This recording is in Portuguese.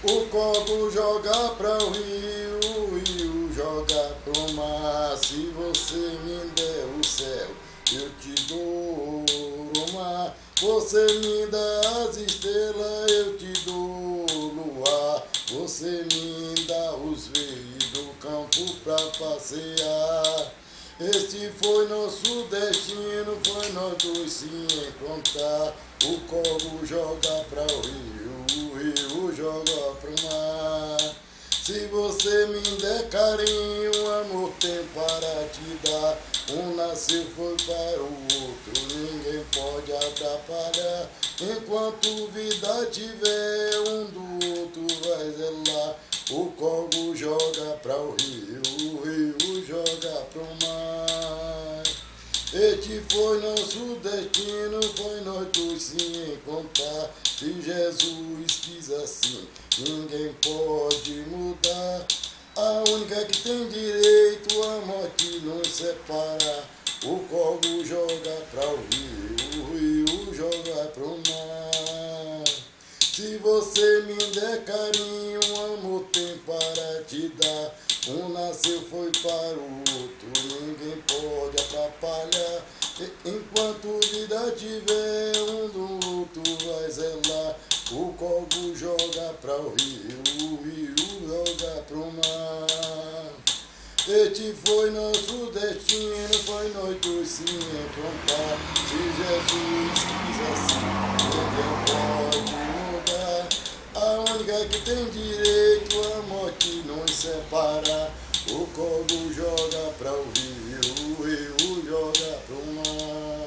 O coco joga para o rio joga pro mar. Se você me der o céu, eu te dou o mar. Você me dá as estrelas, eu te dou o luar. Você me dá os veios do campo pra passear. Este foi nosso destino, foi nós dois se encontrar. O coro joga para o rio joga pro mar. Se você me der carinho, amor tem para te dar. Um nasceu foi para o outro, ninguém pode atrapalhar. Enquanto vida tiver, um do outro vai zelar. O coro joga para o rio joga pro mar. Este foi nosso destino, foi nós dois se encontrar. Se Jesus quis assim, ninguém pode mudar. A única que tem direito, a morte nos separa. O coro joga para o rio joga pro mar. Se você me der carinho, amor tem para te dar. Um nasceu foi para o outro, ninguém pode atrapalhar. Enquanto vida tiver, um do outro vai zelar. O coco joga para o rio joga pro mar. Este foi nosso destino, foi nós dois se encontrar. Se Jesus quis assim, ninguém pode mudar. A única que tem direito, a morte nos separa. O coro joga para o rio joga pro mar.